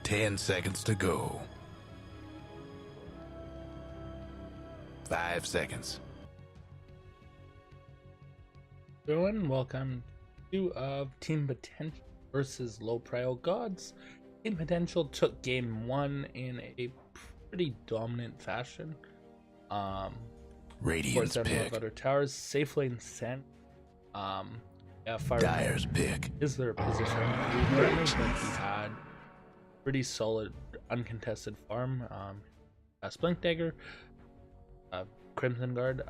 10 seconds to go. 5 seconds. Everyone, welcome to Team Potential versus Low Prio Gods. Team Potential took game 1 in a pretty dominant fashion. Radiant's pick. Other towers safely and sent. Fire Dyer's pick. is their position. But he had pretty solid uncontested farm. Splink Dagger, Crimson Guard,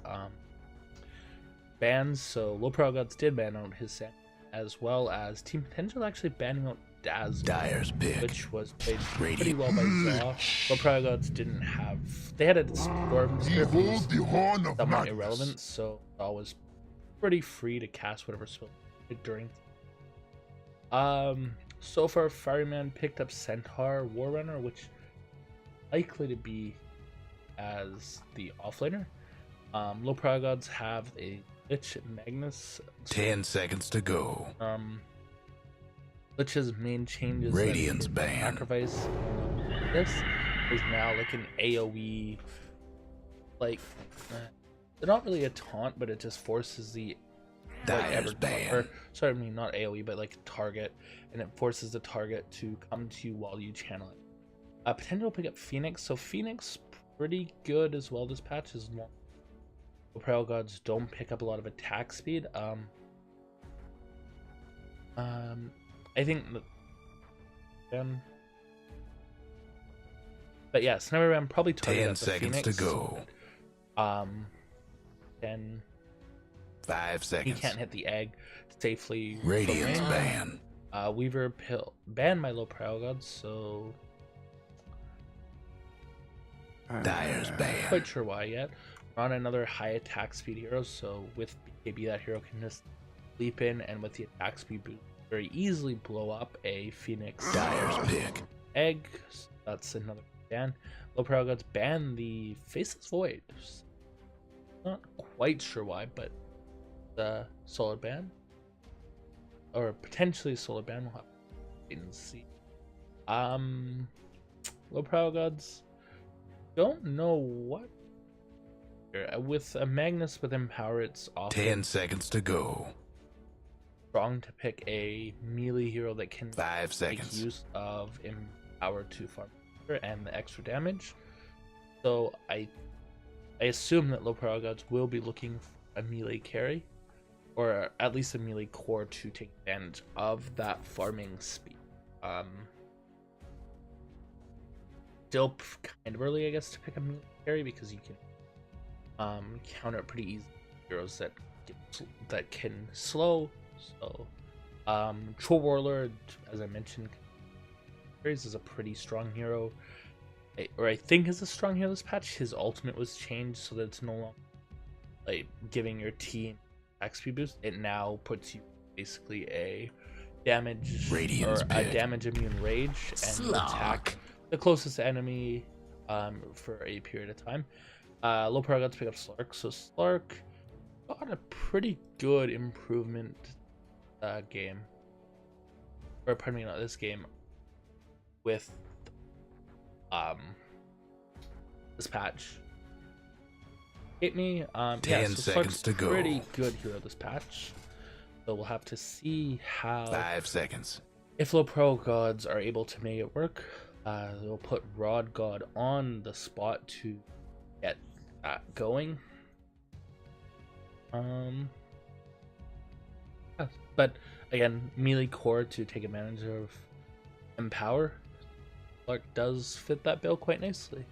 bans. So Low Prio Gods did ban out his set, as well as Team Potential actually banning out Dyer's pick, which was played pretty well by Zaw. Low Prio Gods didn't have. They had a Storm Spirit, somewhat irrelevant, so Zaw was pretty free to cast whatever spell during. So far, Fireman picked up Centaur Warrunner, which likely to be as the offlaner. Low Prio Gods have a Lich Magnus. 10 seconds to go. Lich's main changes. Radiant's ban. Sacrifice. This is now like an AoE. Like, they're not really a taunt, but it just forces the Dyer's ban. Or, sorry, I mean not AoE, but like target, and it forces the target to come to you while you channel it. Potential pick up Phoenix. So Phoenix pretty good as well this patch, as long as Prio Gods don't pick up a lot of attack speed. I think but yeah, Sniper Ram probably target 10 seconds Phoenix, to go. Then 5 seconds. he can't hit the egg safely. Radiant's ban. Weaver Pill banned my Low Prio Gods, so Dyer's ban. quite sure why yet. We're on another high attack speed hero, so with BKB that hero can just leap in, and with the attack speed boost very easily blow up a Phoenix Dyer's pick. egg. So that's another ban. Low Prio Gods ban the Faceless Void. Not quite sure why, but the solid ban, or potentially a solid ban. We'll have to wait and see. Low Prio Gods don't know what. With a Magnus with Empower, it's often 10 seconds to go. strong to pick a melee hero that can 5 seconds. make use of Empower to farm and the extra damage. So I assume that Low Prio Gods will be looking for a melee carry, or at least a melee core to take advantage of that farming speed. Still kind of early, I guess, to pick a melee carry, because you can counter pretty easy heroes that can slow. So Troll Warlord, as I mentioned, is a pretty strong hero, or I think is a strong hero this patch. His ultimate was changed so that it's no longer like giving your team XP boost. It now puts you basically a damage Radiant's or a damage immune rage, and you attack the closest enemy for a period of time. Low Prio Gods pick up Slark, so Slark got a pretty good improvement game, or pardon me, not this game, with this patch. Hit me. 10 seconds to go. Pretty good hero this patch, so we'll have to see how 5 seconds. if Low Prio Gods are able to make it work. They'll put Rod God on the spot to get that going. But again, melee core to take advantage of Empower. Lark does fit that bill quite nicely.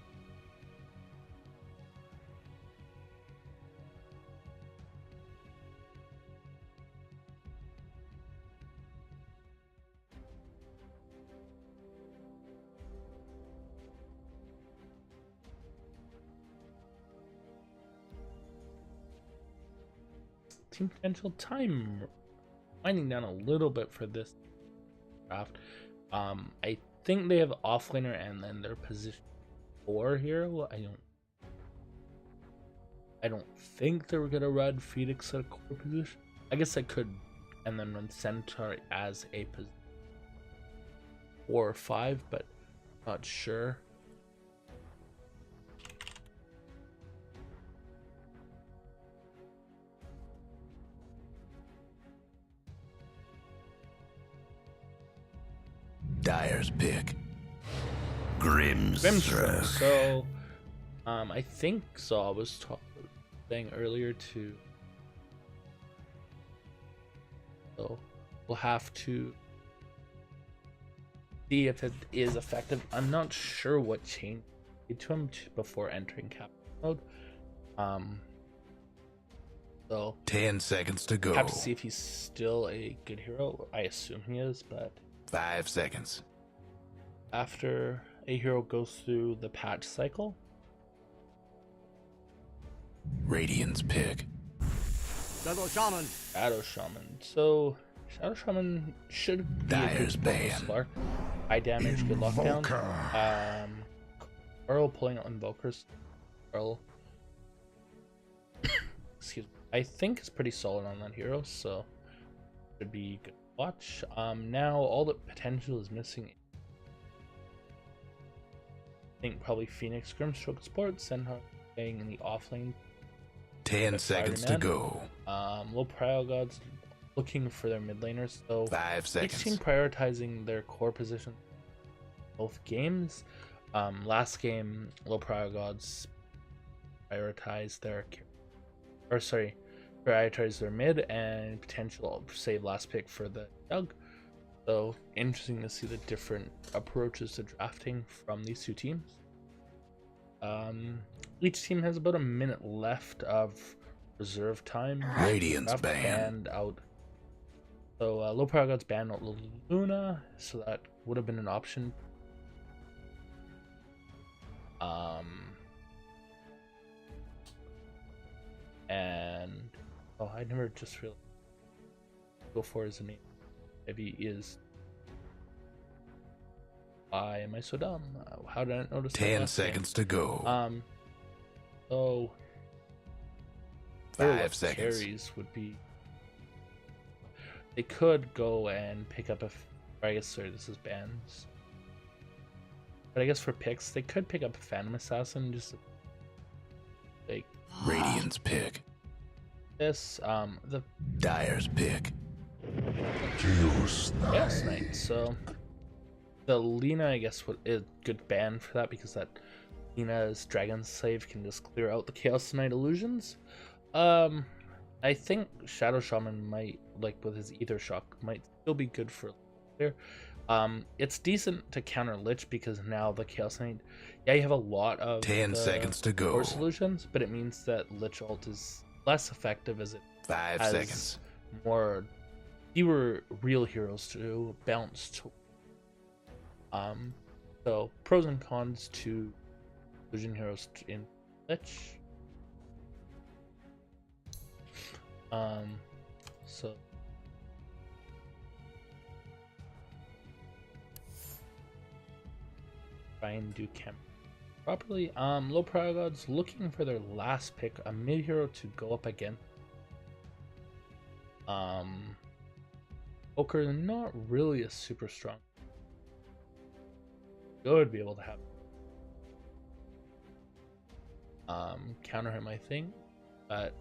Team Potential time winding down a little bit for this draft. I think they have offlaner and then their position 4 hero. I don't think they were gonna run Phoenix at a core position. I guess I could, and then run Centaur as a position 4 or 5, but Not sure. Dyer's pick. Grimstroke. So, I think so. I was saying earlier to. So, we'll have to see if it is effective. I'm not sure what change to him before entering cap mode. So 10 seconds to go. have to see if he's still a good hero. I assume he is, but 5 seconds. after a hero goes through the patch cycle, Radiant's pick. Shadow Shaman. Shadow Shaman. So Shadow Shaman should be a Dyer's good ban. Slar. High damage, good lockdown. Earl pulling on Invokers. Earl. Excuse me. I think is pretty solid on that hero, so should be good to watch. Now all the potential is missing. I think probably Phoenix, Grimstroke, Sports, and playing in the offlane. 10 seconds to go. Low Prio Gods looking for their mid laners, so 5 each seconds. team prioritizing their core position both games. Last game, Low Prio Gods prioritized their mid and potential save last pick for the Doug. So interesting to see the different approaches to drafting from these two teams. Each team has about a minute left of reserve time. Radiant's ban. Banned out. So Low Prio Gods banned out Luna, so that would have been an option. And I never just really go for his name. Maybe he is. Why am I so dumb? How did I not notice? 10 seconds to go. So 5 seconds. carries would be. They could go and pick up I guess sorry, this is bans. But I guess for picks, they could pick up a Phantom Assassin, just like Radiant's pick. this. The Dyer's pick. Chaos Knight. So the Lina, I guess, is a good ban for that because that Lina's Dragon Slave can just clear out the Chaos Knight illusions. I think Shadow Shaman might, like with his Ether Shock, might still be good for there. It's decent to counter Lich because now the Chaos Knight, you have a lot of 10 seconds to go. core solutions, but it means that Lich ult is less effective as it 5 has seconds. fewer real heroes to bounce to. So pros and cons to illusion heroes in Lich. So try and do camp properly. Low Prio Gods looking for their last pick, a mid hero to go up again. Poker not really a super strong. Should be able to have counter him, I think, but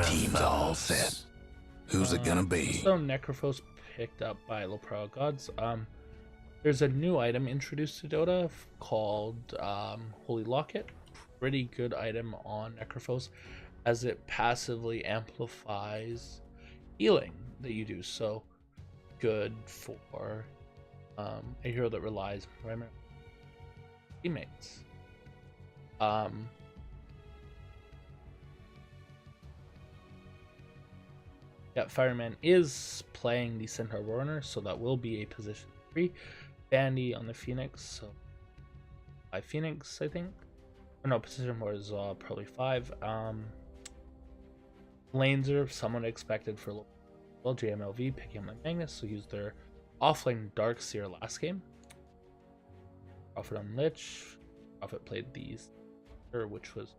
Team's all set. Who's it gonna be? So Necrophos picked up by Low Prio Gods. There's a new item introduced to Dota called Holy Locket. Pretty good item on Necrophos as it passively amplifies healing that you do. So good for a hero that relies primarily on teammates. Yeah, Fireman is playing the Centaur Warner, so that will be a position 3. Bandy on the Phoenix, so 5 Phoenix, I think. Oh, no, position 4 is probably 5. Lanes are somewhat expected for JMLV picking up my Magnus, so use their offlane Dark Seer last game. Prophet on Lich. Prophet played these, which was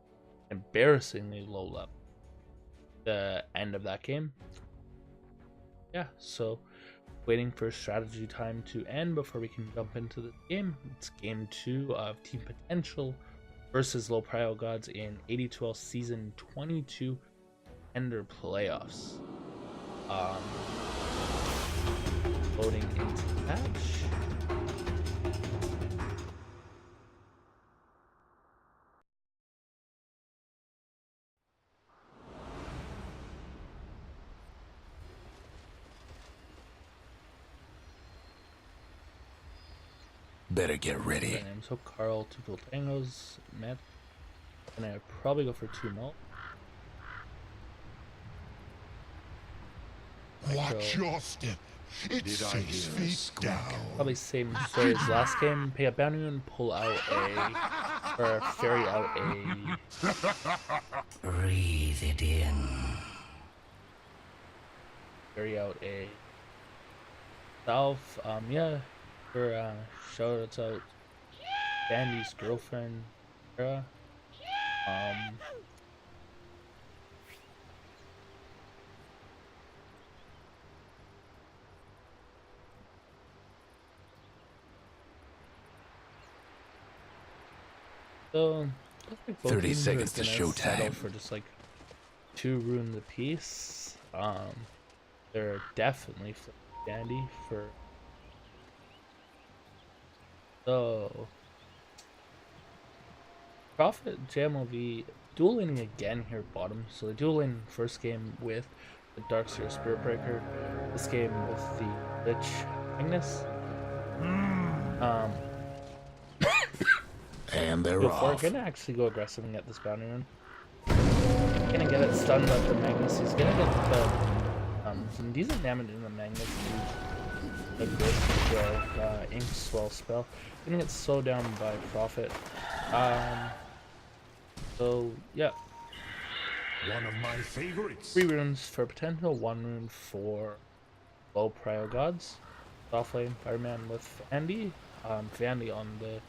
embarrassingly low level. The end of that game. Yeah, so waiting for strategy time to end before we can jump into the game. It's game 2 of Team Potential versus Low Prio Gods in AD2L Season 22 Contender Playoffs. Loading into the match. Better get ready. And so Carl, 2 full tangos, Matt, and I probably go for 2 mult. Watch your step. It's 6 feet down. Probably same story as last game. Pay a bounty and pull out or ferry out a. Breathe it in. Ferry out a. South. Yeah. For shout out Bandy's girlfriend, Sarah. So, like 30 seconds to showtime. For just like 2 runes apiece. They're definitely Bandy for. So, Prophet JMLV dual laning again here bottom. So they dual lane first game with the Darkseer Spirit Breaker. This game with the Lich Ignis. And they're Before off. gonna actually go aggressive and get this bounty rune. Gonna get it stunned by the Magnus. He's gonna get the some decent damage in the Magnus. A good ink swell spell. Gonna get slowed down by Prophet. So yeah. One of my favorites. 3 runes for potential, 1 rune for low prio gods. Soft lane Fireman with Andy. Vandy on the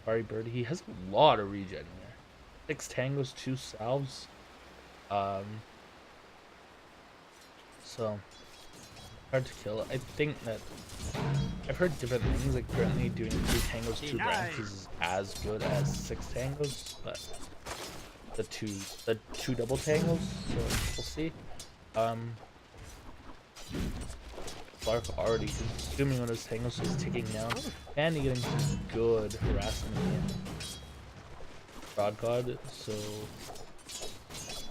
Fiery Bird. He has a lot of regen here. 6 tangos, 2 salves. So hard to kill. I think that I've heard different things, like currently doing 2 tangos, 2 branches is as good as 6 tangos, but the two double tangos, so we'll see. Clark already consuming one of his tangos, so he's ticking down. And he getting some good harassment in Broad God, so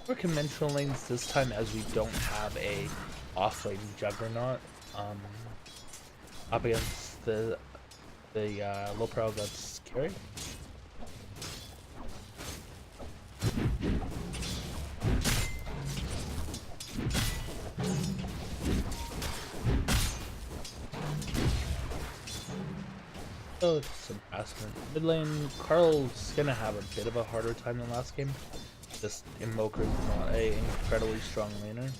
for conventional lanes this time, as we don't have a off-lane Juggernaut up against the low prio gods carry. So some harassment. Mid lane, Carl's gonna have a bit of a harder time than last game. This Invoker is not an incredibly strong laner.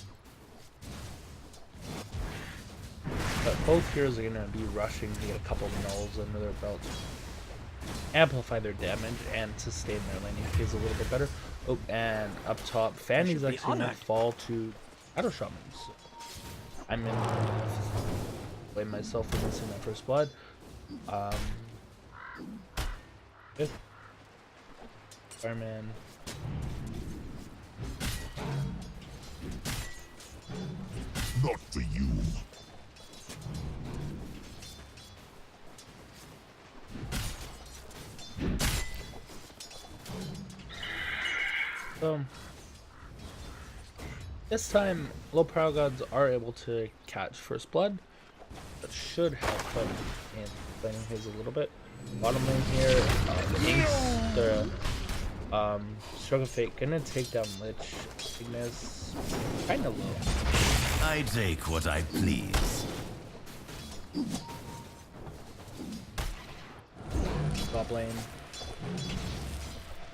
But both heroes are gonna be rushing to get a couple nulls under their belts, amplify their damage, and sustain their laning phase a little bit better. Oh, and up top, Fanny's actually gonna fall to Shadow Shaman. So I'm in blame myself for missing that first blood. Good. Fireman. Not for you. So this time, low prio gods are able to catch first blood. That should help them in playing his a little bit. Bottom lane here, the Inks, the Stroke of Fate gonna take down Lich. Ignis kinda low. I take what I please. Top lane.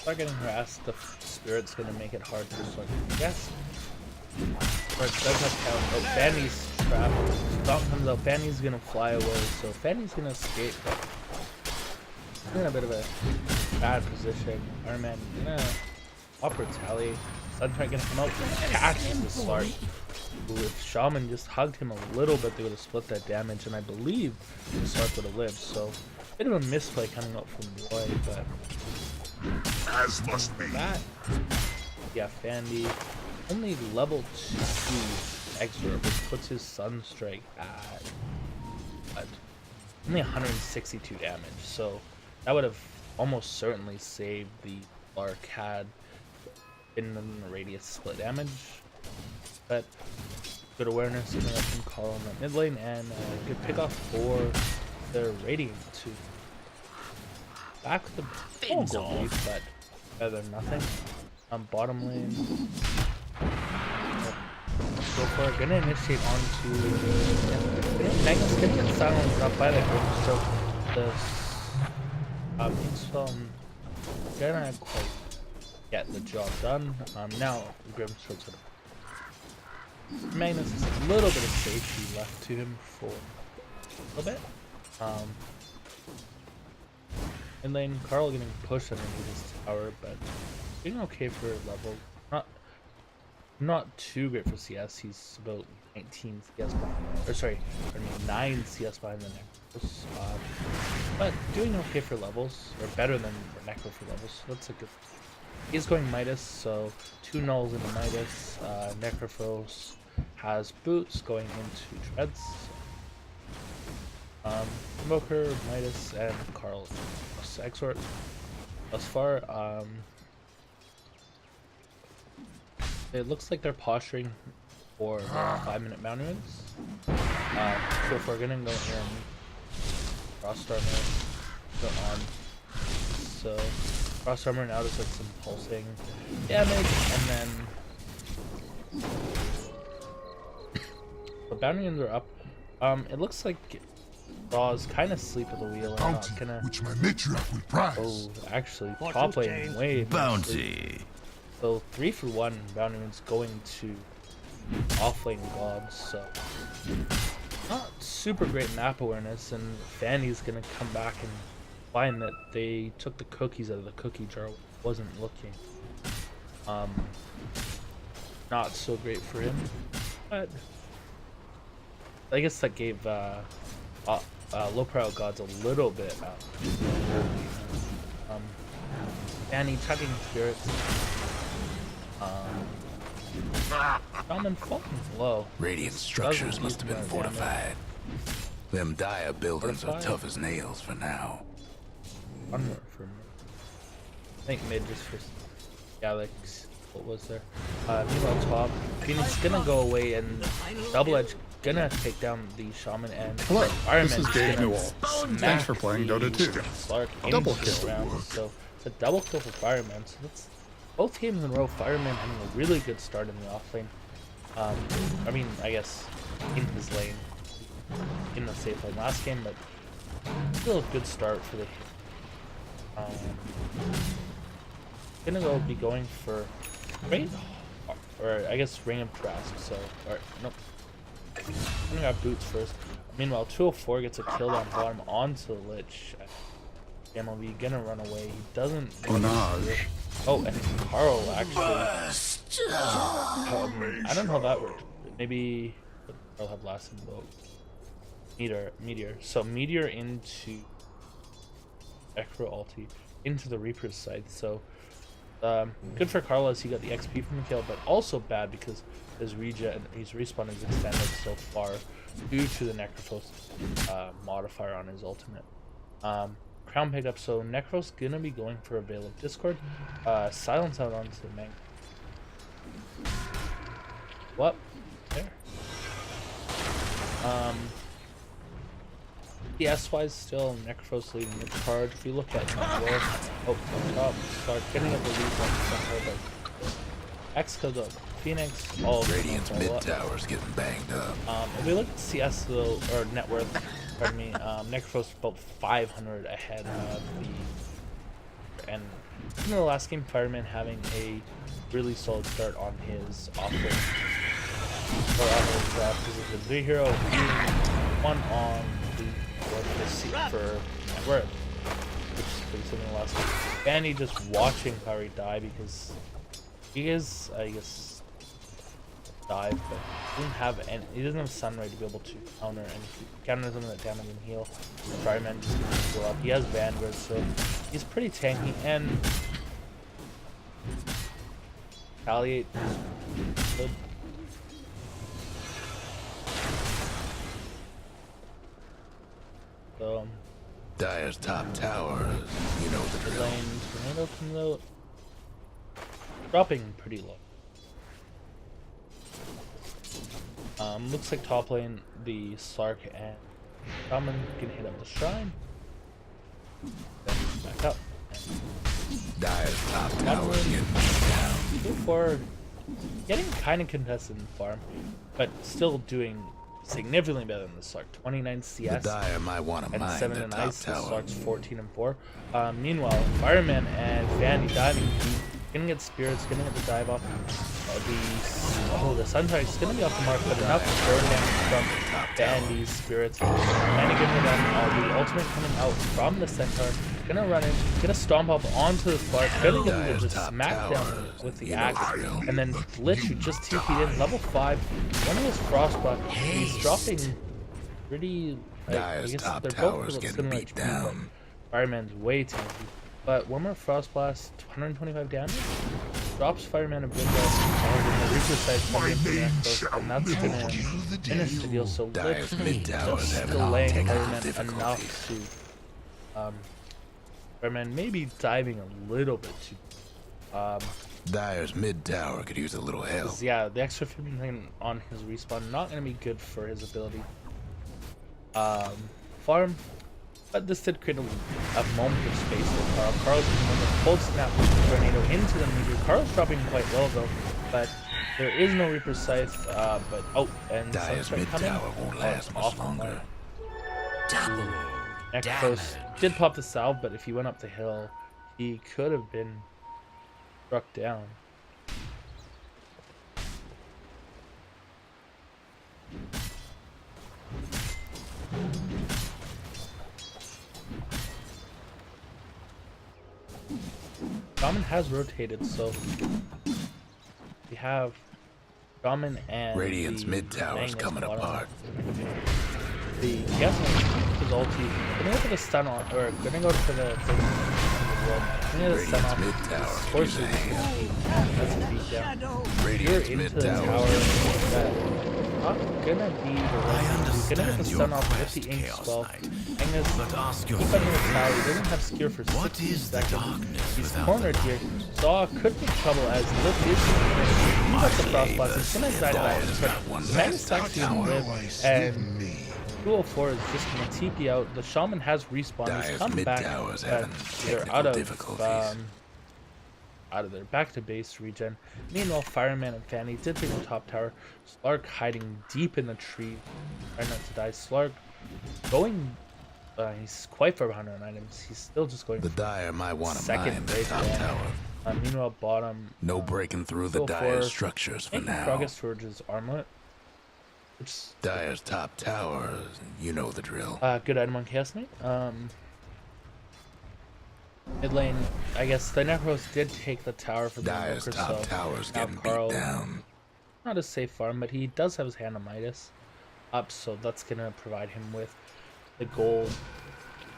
Start getting harassed, the Spirit's gonna make it hard to just like guess. But it does have count. Oh, Fanny's trapped. Stomp comes out, Fanny's gonna fly away, so Fanny's gonna escape. in a bit of a bad position. Fireman gonna up retaliate. Sunstrike gonna come out, catches the Slark. If Shaman just hugged him a little bit, they would have split that damage, and I believe the Slark would have lived. So, bit of a misplay coming out from Roy, but As must be. that, yeah, Fandy only level 2 Exorb, which puts his Sunstrike at only 162 damage. So that would have almost certainly saved the Lark had been in the radius split damage. But good awareness coming up from Carl in that mid lane, and a good pickoff for the Radiant to back with the gold lead, but better than nothing. Bottom lane, go for it. Gonna initiate onto Magnus gonna get silenced up by the Grimstroke. Gonna quite get the job done. Now Grimstroke's gonna. Magnus has a little bit of safety left to him for a little bit. In lane, Carl getting pushed underneath his tower, but doing okay for level. Not too great for CS. He's about 19 CS behind, or sorry, 9 CS behind the Necros. But doing okay for levels, or better than Necro for levels. So that's a good. He's going Midas, so 2 nulls into Midas. Necrophos has boots going into Treads. Invoker, Midas, and Carl Exort. Thus far, it looks like they're posturing for 5-minute bounty runs. So if we're gonna go here and Frost Armor go on. So Frost Armor now does like some pulsing damage, and then the bounty runs are up. It looks like Raw's kind of asleep at the wheel and Bounty, not gonna. which my matriarch will prize. Oh, actually, top lane way more asleep. Bounty. So 3-for-1 bounty runes going to offlane gods, so not super great map awareness, and Fanny's gonna come back and find that they took the cookies out of the cookie jar. Wasn't looking not so great for him, but I guess that gave low profile gods a little bit Fanny chugging spirits. Shaman falling low. Radiant structures must have been fortified. Them dire buildings are tough as nails for now. Onward for mid. I think mid just for Galax. What was there? Meanwhile, top. Phoenix gonna go away, and Double Edge gonna take down the Shaman, and Hello, this is Dave gonna Newell. smack Thanks for playing the Dota 2. Slark Double into the kill. round. So it's a double kill for Fireman. So that's both games in a row. Fireman having a really good start in the offlane. I mean, I guess in his lane, in the safe lane last game, but still a good start for the. Gonna be going for great, or I guess Ring of Trask. So, or nope. I'm gonna got boots first. Meanwhile, 204 gets a kill on bottom onto the Lich. MLB gonna run away. He doesn't. Onage. Oh, and Carl actually. I don't know how that worked. Maybe Carl had last invoke. Meteor. So Meteor into Ekro ulti into the Reaper's side. So good for Carl as he got the XP from the kill, but also bad because his regen, his respawn is extended so far due to the Necrophos modifier on his ultimate. Crown picked up, so Necro's gonna be going for a Veil of Discord. Silence out onto the Mang. What? There. CS-wise, still Necrophos leading the charge. If you look at Network, up top, start getting up the lead on center, but X killed up Phoenix, all Radiant's mid tower's getting banged up. if we look at CS though, or net worth, pardon me, Necrophos about 500 ahead of the, and in the last game, Fireman having a really solid start on his offlane, or on his position 3 hero, being one on the seat for net worth, which is for the same last one. Fanny just watching Kari die because he is, I guess, dive, but he doesn't have any. He doesn't have Sunray to be able to counter some of that damage and heal. Fireman just needs to go up. He has Vanguard, so he's pretty tanky and retaliate. Good. So Dire's top tower, you know the the drill. lane tornado comes out, dropping pretty low. Looks like top lane the Slark and Shaman can hit up the shrine. Then back up. Dire's top One tower lane. getting beat down. Go for getting kind of contested in farm, but still doing significantly better than the Slark. 29 The CS Dire might want to and mine 7 the in top ice. The tower. Slark's 14 and 4. Meanwhile, Fireman and Fanny diving. Gonna get spirits, gonna get the dive off. The Suntide's gonna be off the mark, but enough for damage from Fanny's spirits. Fanny gonna get the ultimate coming out from the Centaur. Gonna run in, gonna stomp up onto the Slark, gonna get Dire's just top smack down tower, with the you know axe, the drill. and then literally just TP'd in level 5. One of his Frostblock, he's dropping pretty. I Dire's guess top they're tower's both getting similar beat HP, but down. Fireman's way tanky. But one more Frost Blast, 125 damage. Drops Fireman a bit less, and the Reaper side coming in from the Exos, and that's gonna finish the deal. So Dire's literally mid tower is just having delaying technical Fireman difficulties. enough to Fireman maybe diving a little bit too. Dire's mid tower could use a little help. 'Cause, yeah, the extra 15 on his respawn not gonna be good for his ability. Farm. But this did create a moment of space for Carl. Carl's doing the cold snap tornado into the meteor. Carl's dropping quite well though, but there is no Reaper Scythe. And Dire's Sunstrike mid coming. tower won't last much Off longer. Double Necros did pop the salve, but if he went up the hill, he could have been struck down. Shaman has rotated, so we have Shaman and Radiant's the mid tower's Magnus coming bottom. apart. The his ulti. Gonna go for the stun on, or gonna go for the thing. Gonna get the stun Radiant's off. mid tower could Forces use a hand. that's a beat down. You're Radiant's into mid the tower. tower. Not gonna be the right. He's gonna get the stun off with the ink Chaos spell. Knight. Magnus But ask keep under the yourself, tower. He doesn't have skill for what 60 is the seconds. darkness He's without cornered the here. light? Zaw could be trouble as Lift is he got the frost blast. He's gonna die to Dire's that. got one But Magnus last actually tower. live, and 204 is just gonna TP out. The Shaman has respawned. He's Dire's come mid back. tower's but having they're technical difficulties. out of there. Back to base regen. Meanwhile, Fireman and Fanny did take the top tower. Slark hiding deep in the tree. Trying not to die. Slark going. He's quite far behind on items. He's still just going The Dire might want to second mine the base top there. tower. Meanwhile, bottom. No breaking through the Go Dire for- structures for I think now. Progress Forge's armlet. Which is Dire's top tower, you know the drill. good item on Chaos Knight. Mid lane, I guess the Necros did take the tower for the Dire's Invoker, top so tower's now getting Carl, beat down. not a safe farm, but he does have his hand on Midas up, so that's gonna provide him with the gold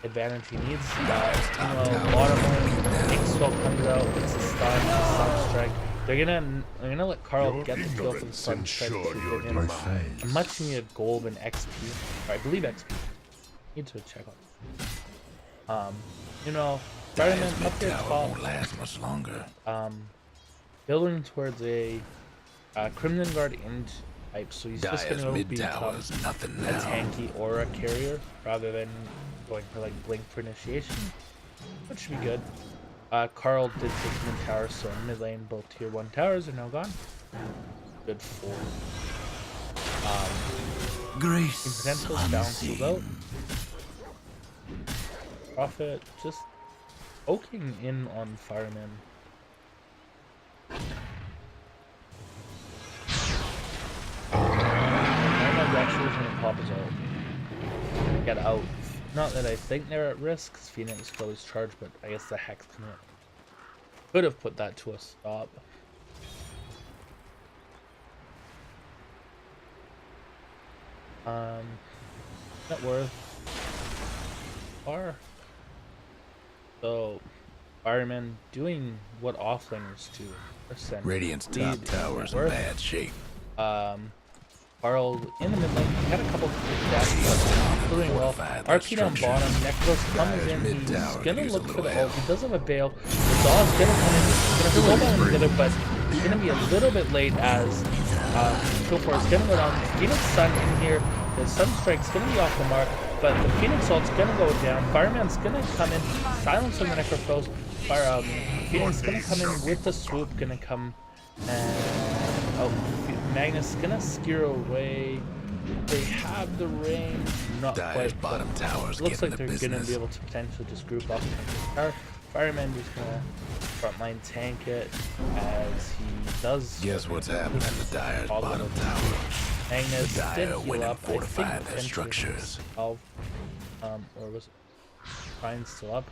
advantage he needs. Bottom lane, Ink Swell comes out, it's a stun, it's a Sunstrike. They're gonna let Carl get the kill for the Sunstrike to give him a much needed gold and XP, or I believe XP. Need to check on. Spider-Man Dire's up mid there tower top. won't last much longer. Building towards a Crimson Guard into type, so he's just Dire's gonna mid become tower's nothing a now. tanky aura carrier rather than going for like Blink for initiation, which should be good. Carl did take mid tower, so mid lane both tier 1 towers are now gone. Good for Grace potential balances out. unseen. Prophet just poking in on Fireman. Fireman's actually gonna pop his ult. Get out. Not that I think they're at risk, because Phoenix could always charge, but I guess the Hex could have put that to a stop. Net worth. Far. So, Fireman doing what offlaners do. Radiant's top tower's in bad shape. Carl in the mid lane, he had a couple of dashes, doing well. RP down bottom, Necros comes in, he's gonna look for the ult, he does have a bail, the dog's gonna come in, he's gonna slow down together, but he's gonna be a little bit late as 204 is gonna go down. Phoenix Sun in here, the Sunstrike's gonna be off the mark, but the Phoenix ult's gonna go down, Fireman's gonna come in, silence on the Necrophos, Phoenix gonna come in with the swoop, gonna come and Magnus gonna steer away. They have the range, not Dire's quite. bottom tower's Looks like getting they're the gonna business. be able to potentially just group up. Fireman just gonna frontline tank it as he does. Guess what's happening to Dire's All bottom of it. tower? Magnus The did Dire heal went and up. fortified I think their potentially structures. Or was it Ryan still up?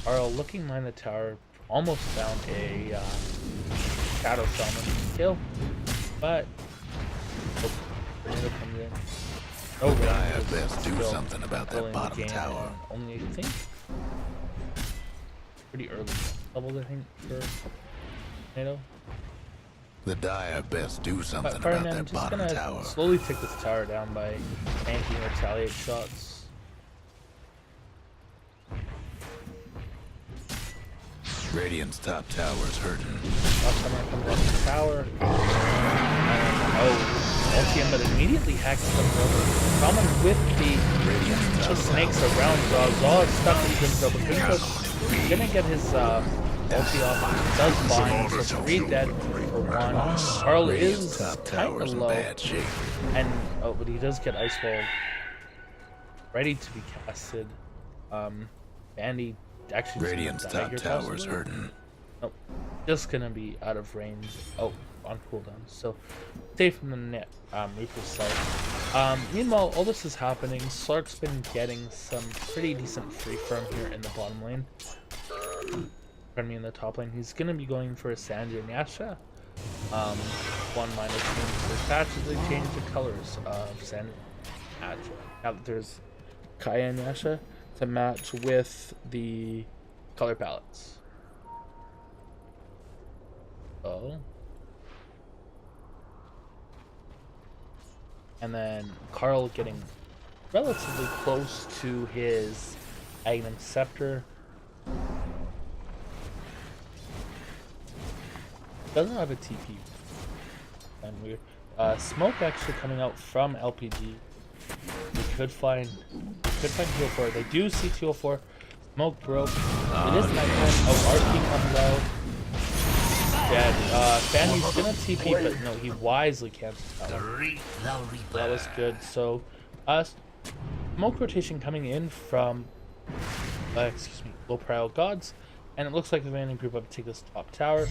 Carl looking behind the tower, almost found a Shadow Shaman kill, but tornado comes in. No The Dire range, best do still something about early in that the bottom game, tower. and only I think pretty early levels, I think, for tornado. The Dire best do But something about Fireman that just bottom gonna tower. slowly take this tower down by tanking retaliate shots. Radiant's top tower's hurting. Someone comes up the tower. LTM, but immediately hacks them over. Common with the snakes around Zaw is stuck in Grimzo, but Grimzo's gonna get his ulti off. Does bind, so 3 dead for 1. Carl Radiant's is top kind tower's of in low, bad shape. and but he does get Ice Wall ready to be casted. Bandy actually Radiant's top dagger tower's possibly. hurting. Nope. Just gonna be out of range. Oh, on cooldown. So, safe from the net. Reaper's side. Meanwhile, all this is happening. Slark's been getting some pretty decent free farm here in the bottom lane. Pardon me, in the top lane. He's gonna be going for a Sandra and Yasha. 1 minus the patches. They changed the colors of Sandra and Yasha. Now there's Kaya and Yasha to match with the color palettes. Oh. And then Carl getting relatively close to his Aghanim Scepter. Doesn't have a TP. And weird. Smoke actually coming out from LPG. We could find heal 4. They do see 204. Smoke broke. It is nighttime. Oh, RP comes out. Dead. Fanny's gonna TP, but no, he wisely cancels that one. That was good. So, smoke rotation coming in from, low Prio Gods, and it looks like the Vanning group up to take this top tower.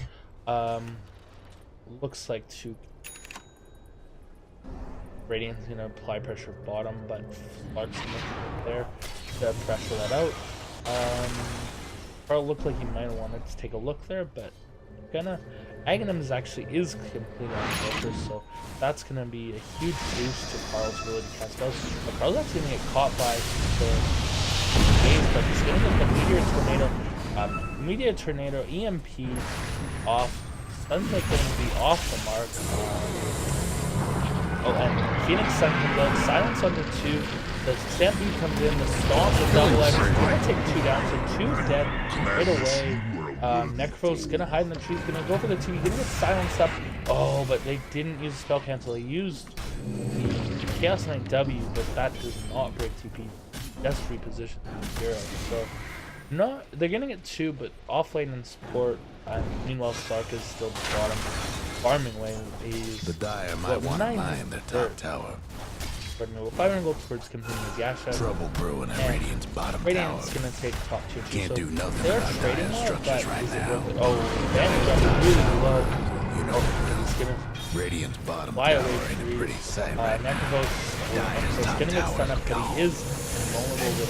Looks like Radiant's gonna apply pressure bottom, but Slark's there to pressure that out. Carl looked like he might have wanted to take a look there, but Aghanim is completely on filter, so that's gonna be a huge boost to Carl's ability to cast spells. But Carl's actually gonna get caught by the game, but he's gonna get the Meteor Tornado, EMP off. Sun's like gonna be off the mark. And Phoenix Sun comes out, silence on the 2. The Stampede comes in, the Stomp, the double X, gonna take 2 down, so 2 dead right away. Necro's gonna hide in the trees, gonna go for the TV, gonna get silenced up. Oh, but they didn't use spell cancel. They used the Chaos Knight W, but that does not break TP. Just reposition 0. So, they're gonna get 2, but offlane and support. Meanwhile, Stark is still bottom, farming lane. He's The Dire might want to mine their top tower. But no, if I want to go towards continuing with Yasha, Trouble brewing at Radiant's bottom Radiant's tower. gonna take top 2. Can't so do nothing they're about trading Dire's more, structures but right is it now. worth it? Oh, Vanny got really low. You know, He's gonna Radiant's bottom fly tower away ain't a three. pretty sight right now. Necropho's gonna get stunned up, but he is vulnerable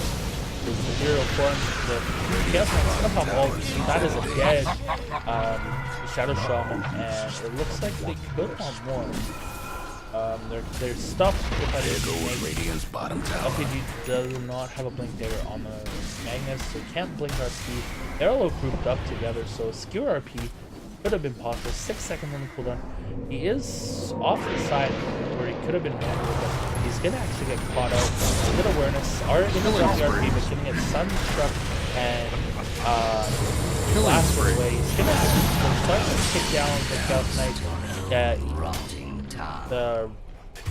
with his Imperial form. The Chaos Knight's gonna pop ult. That is a dead Shadow Shaman, and it looks like they could want more. They're stuck with that. There goes Radiant's bottom tower. LPG does not have a Blink Dagger on the Magnus, so can't Blink RP. They're all grouped up together, so Skewer RP could have been possible. 6 seconds on the cooldown. He is off the side where he could have been manual, but he's gonna actually get caught out. Good awareness. Already gonna drop the RP, but gonna get sunstruck and blast away. He's gonna start to kick down the Chaos Knight. The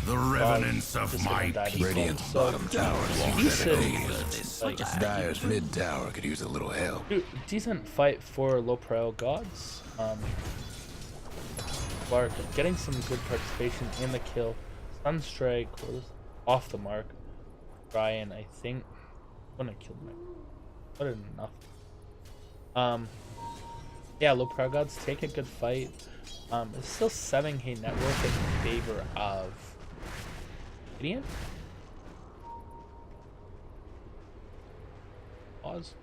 revenants of my people. Radiant's bottom tower won't decent, let it Dire's mid tower could use a little help. decent fight for low prio gods. Clark getting some good participation in the kill. Sunstrike was off the mark. Ryan, I think, gonna kill my. What enough. Yeah, low prio gods take a good fight. It's still 7k net worth in favor of Gideon. Pause.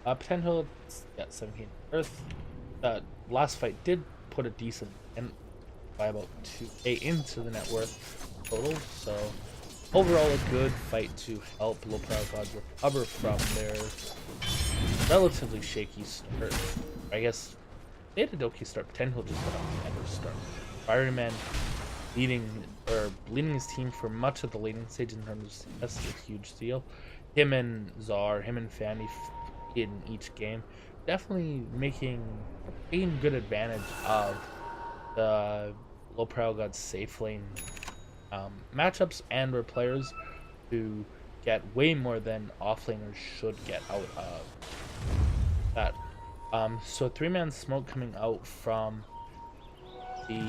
Potential, yeah, 7k Earth. Last fight did put a decent and by about 2k into the net worth total. So overall, a good fight to help low prio gods recover from their relatively shaky start. I guess they had a doki start. Potential just had a better start. Fireman leading his team for much of the laning stage in terms of that's a huge deal. Him and Czar, him and Fanny in each game, definitely taking good advantage of the low prio gods safe lane matchups and or players who get way more than offlaners should get out of that. So 3-man smoke coming out from the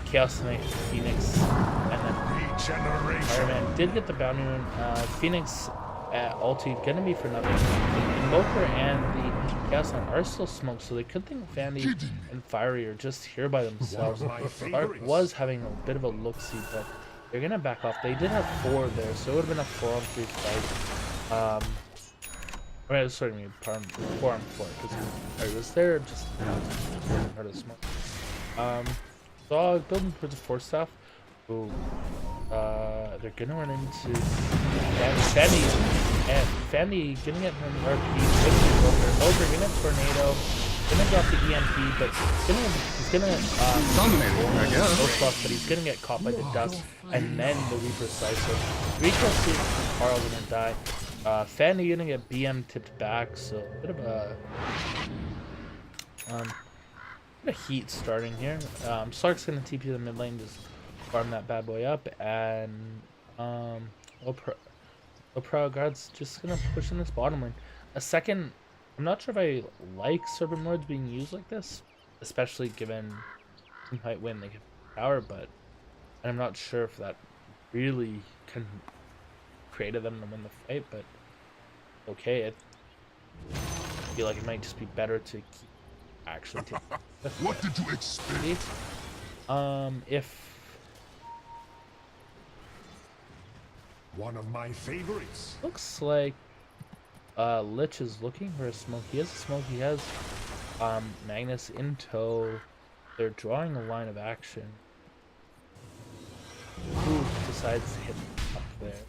Chaos Knight, Phoenix, and then Fireman did get the bounty rune. Phoenix at ulti gonna be for nothing. The Invoker and the Chaos Knight are still smoked, so they could think Fanny and Fiery are just here by themselves. Ark was having a bit of a look-see, but they're gonna back off. They did have 4 there, so it would have been a 4-on-3 fight. Right, sorry, 4-on-4, because I was there just hard to smoke. So building towards the 4 staff. Ooh. They're gonna run into Fanny gonna get an RP, Ogre gonna get Tornado, gonna drop the EMP, but he's gonna Dominating, I guess. but he's gonna get caught by the dust, and then the Reaper Slicer. Rico sees Carl gonna die. Fanny gonna get BM tipped back, so a bit of a heat starting here. Slark's gonna TP the mid lane, just farm that bad boy up, and low prio guards just gonna push in this bottom lane. I'm not sure if I like Serpent Lords being used like this, especially given he might win they get power, but I'm not sure if that really created them to win the fight, but okay, I feel like it might just be better to keep actually taking What did you expect? if One of my favorites. looks like Lich is looking for a smoke. He has a smoke. He has Magnus in tow. They're drawing a line of action. Who decides to hit up there?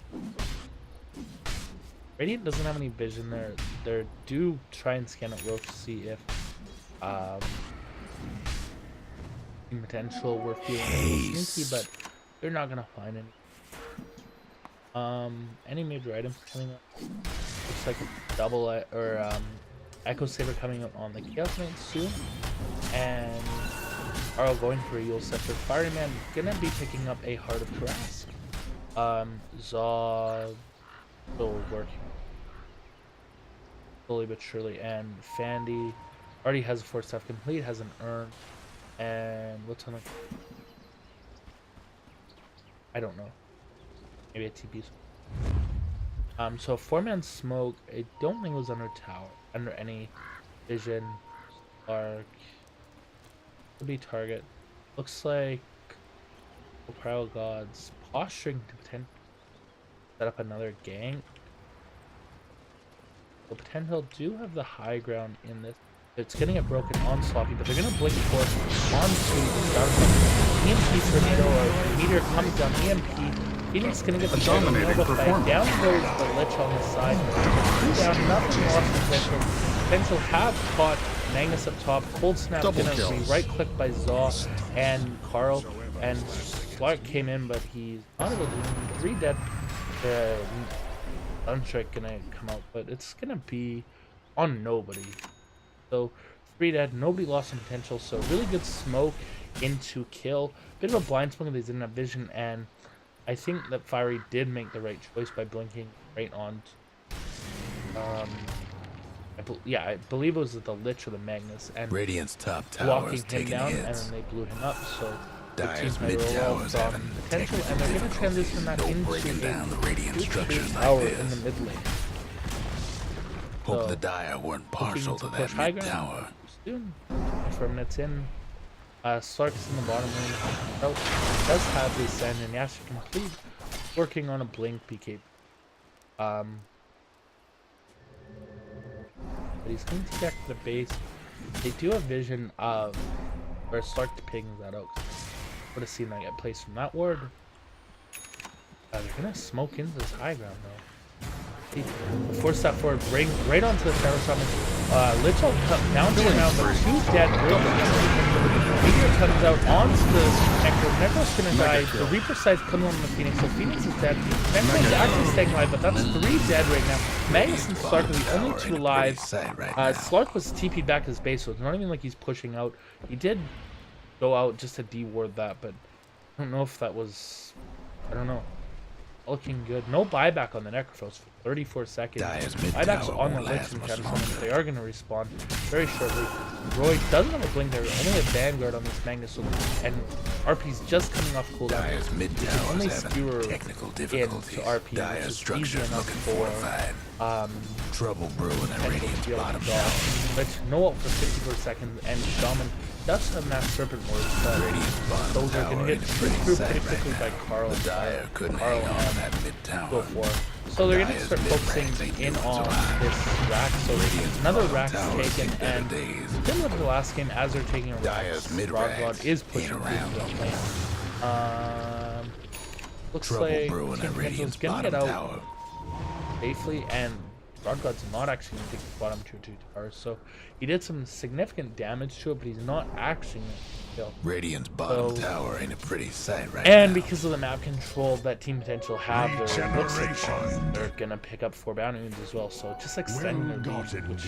Radiant doesn't have any vision there. They do try and scan it real to see if potential we're feeling sneaky, but they're not gonna find any. Any major items coming up? Looks like a double or Echo Saber coming up on the Chaos Knight soon, and Arl going for a Yule Scepter. Fireman gonna be picking up a Heart of Karask. Zaw still working slowly but surely, and Fandy already has a 4 staff complete, has an urn, and what's on the? I don't know. Maybe a TP. So 4-man smoke. I don't think it was under tower, under any vision. Arc. Could be target. Looks like Prio Gods posturing to potentially set up another gank. The potential do have the high ground in this. It's gonna get broken on Sloppy, but they're gonna blink force onto the EMP tornado or meteor comes down. EMP. Phoenix gonna get the Dominating Nova fight. performance. Down goes the Lich on the side. Two down, nothing lost potential. Potential have caught Magnus up top. Cold Snap Double gonna kills. be right clicked by Zaw and Carl. And Slark came in, but he's not able to do 3 dead. Unstrike gonna come out, but it's gonna be on nobody. So 3 dead, nobody lost some potential. So really good smoke into kill. Bit of a blind smoke, they didn't have vision, and I think that Fiery did make the right choice by blinking right on. I believe it was the Lich or the Magnus, and Radiant's top tower blocking is him taking down, and hits. then they blew him up. So the Dire's team mid had a tower is from having potential, technical and they're going to transition difficulties. that No into breaking down the radiant a structures like tower this. in the mid lane. Hope So, the Dire weren't partial to looking that push high mid ground tower. soon. 4 minutes in. Slark's in the bottom lane. Oh, does have the Ascend and Yasha complete. Working on a blink PK. But he's going to get to the base. They do have vision of where Slark pings that out. Would have seen that get placed from that ward. They're gonna smoke into this high ground though. Force that forward, bring right onto the Shadow Shaman. Lich will come down to now, but 2 dead. Meteor comes out onto the Necro. Necro's gonna die. The Reaper side's coming on the Phoenix, so Phoenix is dead. Necro's actually staying alive, but that's 3 dead right now. Magnus and Slark are the only 2 alive. Slark was TP'd back to his base, so it's not even like he's pushing out. He did go out just to de-ward that, but I don't know if that was... I don't know. Looking good. No buyback on the Necrophos for 34 seconds. Buybacks on the Lich and Shadow Summon. They are going to respawn very shortly. Roy doesn't have a blink there. Only a Vanguard on this Magnus. And RP's just coming off cooldown. Dire's mid It's tower only is having skewer technical into difficulties. RP, Dire's which is structure easy enough looking for fortified. Trouble brewing at Radiant's to bottom dodge. tower. Lich, no ult for 54 seconds. And Shaman does have that Serpent Ward. But Radiant's bottom those are going tower to ain't get a pretty through sight pretty right quickly by now. Carl. The Dire couldn't Carl hang on and that mid go tower. for it. So they're going to start focusing in on this rack. So another rack's taken, and similar to the last game, as they're taking a rack, Rodglod is pushing around the lane. Looks like Team Potential's going to get out safely, and Rodglod's not actually going to take the bottom 2 towers. So he did some significant damage to it, but he's not actually going to kill. Radiant's bottom tower ain't a pretty sight right And now. because of the map control that Team Potential have, they're gonna pick up 4 bounty wounds as well. So just extending their lead, which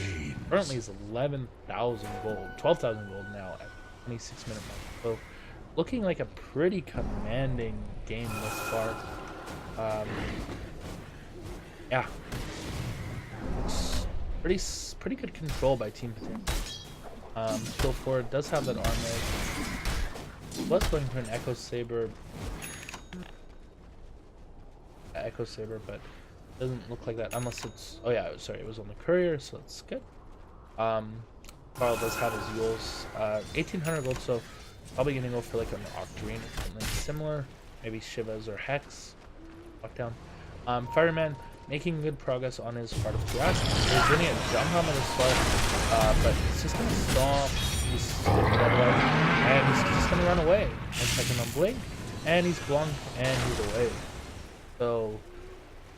currently is 11,000 gold, 12,000 gold now at 26-minute mark. So looking like a pretty commanding game thus far. Yeah, it's pretty good control by Team Potential. Kill forward does have that armor. Was going for an Echo Saber, but doesn't look like that unless it's. Oh yeah, sorry, it was on the courier, so that's good. Carl does have his Yules, 1,800 gold, so probably gonna go for like an Octarine or something similar, maybe Shivas or Hex. Lockdown. Fireman making good progress on his part of Jurassic. He's getting a jump on the start, but he's just gonna stop. He's getting that way, and he's just gonna run away. 1 second on blink, and he's blunked, and he's away. So,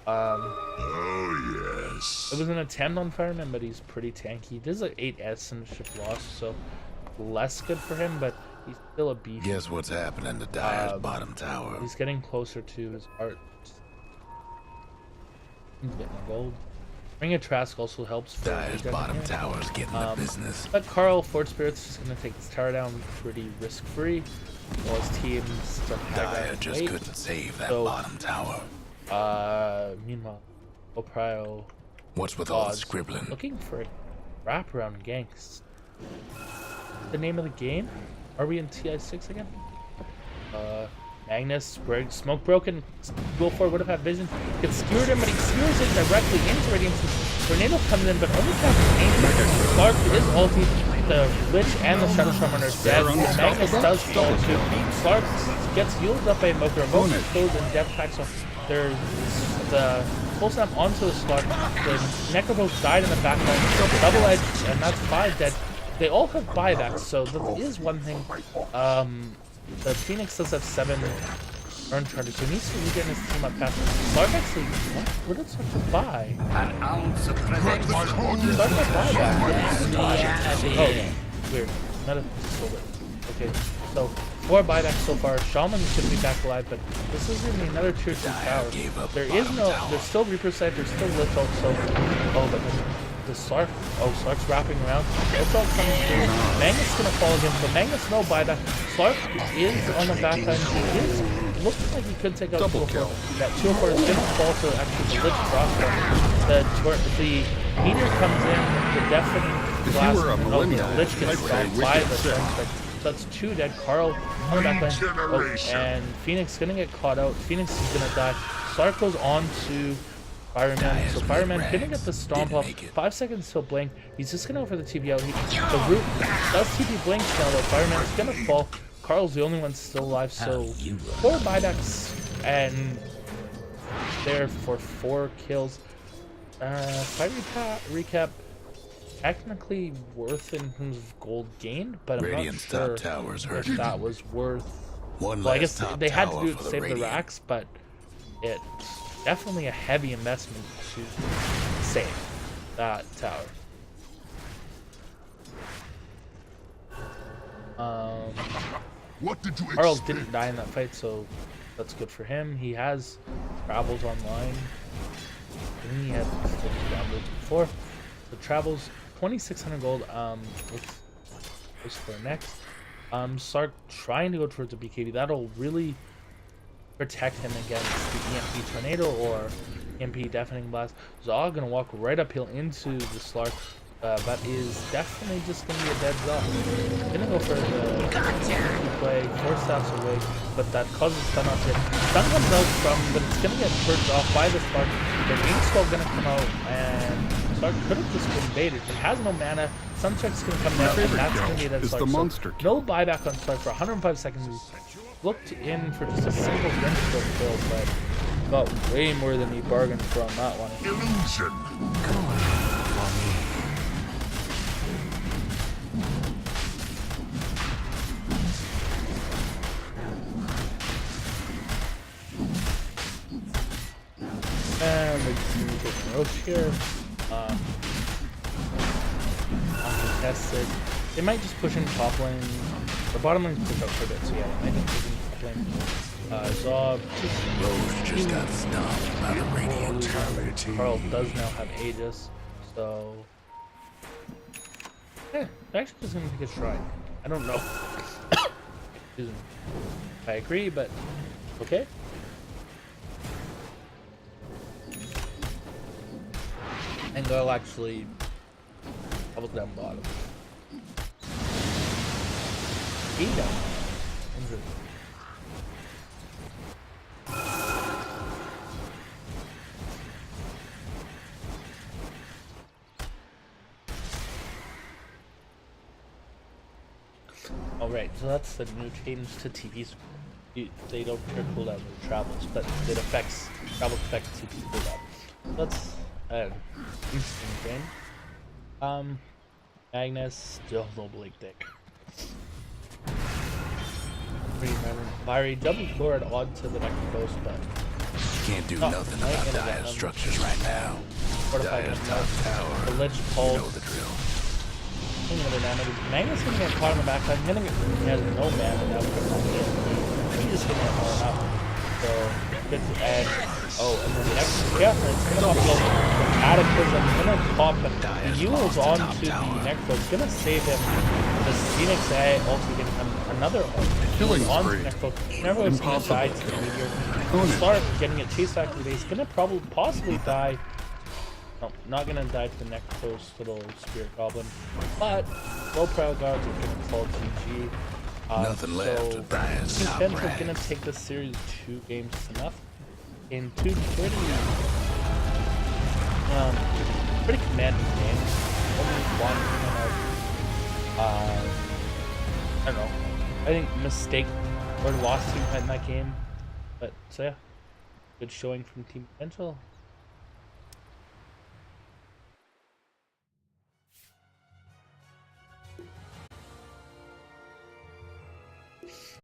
Oh yes. it was an attempt on Fireman, but he's pretty tanky. This is an 8S and ship loss, so less good for him, but he's still a beast. Guess what's happening to Dire's bottom tower? He's getting closer to his art. He's getting a gold. Ring of Trask also helps for Dire's bottom tower's getting the business. But Carl, Fort Spirit's just gonna take this tower down pretty risk-free, while his team stuck Dire just couldn't save that bottom tower. Meanwhile, Prio What's with all the scribbling? looking for wraparound ganks. The name of the game? Are we in TI6 again? Magnus, smoke broken, go forward, would have had vision. Gets skewered him, but he skewers it directly into Radiance. Tornado comes in, but only counts Ancient. Clark is ulti. the Lich and the Shadow Shaman are dead. The Magnus does fall too. Slark gets healed up by Invoker. Invoker goes in death pack, so there's the full snap onto the Slark. The Necrobolt died in the backline. Double Edge, and that's 5 dead. They all have buybacks, so that is one thing. The Phoenix does have 7 earned charges, so he needs to regen his team up fast. Slark actually, what did Slark buy? An ounce of prevention. Slark got buyback. Oh, weird. Meta sold it. Okay, so 4 buybacks so far. Shaman's gonna be back alive, but this is gonna be another tier 2 tower. There is no, there's still Reaper side, there's still Lich ult, so, oh, but the Slark, Slark's wrapping around. Lich ult coming through. Magnus gonna fall again, but Magnus no buyback. Slark is on the back line. He is looking like he could take out 204. That 204 is gonna fall to actually the Lich crossbow. The meteor comes in, the deafening blast, the Lich gets stopped by the Stormspike. That's 2 dead. Carl on the back line. And Phoenix gonna get caught out. Phoenix is gonna die. Slark goes on to Fireman. So Fireman gonna get the stomp off. 5 seconds till blink. He's just gonna go for the TPL. The root does TP blink now though. Fireman's gonna fall. Carl's the only one still alive. So 4 buybacks and there for 4 kills. Fight recap. Technically worth in terms of gold gained, but I'm Radiant's not sure top towers if hurt. that was worth. One Well, I last guess top they had to tower do it for to save the Radiant. racks, but it's definitely a heavy investment to save that tower. What did you Carl expect? didn't die in that fight, so that's good for him. He has travels online. He had travels before. The travels 2,600 gold. What's for next? Slark trying to go towards the BKB. That'll really protect him against the EMP Tornado or EMP Deafening Blast. Zaw gonna walk right uphill into the Slark. That is definitely just gonna be a dead Zaw. Gonna go for the play, 4 staffs away, but that causes stun off here. Stun comes out from, but it's gonna get purged off by the Slark. The Ring Skull gonna come out, and Slark could have just been baited. It has no mana. Suncheck's gonna come down, and that's gonna be a dead is Slark. the So monster no buyback on Slark for 105 seconds. Looked in for just a single Ring Skull kill, but got way more than he bargained for on that one. Illusion. And they're taking Roach here. Uncontested. They might just push in top lane. The bottom lane push out for a bit, so yeah, they might just push in top lane. Zob Roach just got stomped by the Radiant. Carl does now have Aegis, so yeah, they're actually just gonna take a try. I don't know. Excuse me. I agree, but okay. And they'll actually double down bottom. He down. Injured. Alright, so that's the new change to TPs. They don't care cooldown with travels, but it affects travels affect TP cooldown. That's interesting thing. Magnus still no Blake Dick. Larry double forward onto the next post, but Can't do nothing about dire structures right now. Dire's top tower. the Lich You pulled. know the drill. Magnus gonna get caught on the back line. He has no mana now. He's just gonna get caught up. So good to add. Oh, and then the next it's gonna pop up the Cataclysm, gonna pop the Yule's onto the Necro. It's gonna save him. The Phoenix A also getting another Killing on the spree. Necro. Necro's gonna die to the meteor. Slark getting a chase back to the base. Gonna possibly die. No, not gonna die to the Necro's little Spirit Goblin. But low Prio guards are gonna fall GG. Nothing left of Dire's top Contender rank. gonna take this series 2 games to nothing. In 2 pretty commanding games. Only one I don't know. I think mistake or lost team fight in that game. But so yeah, good showing from Team Potential.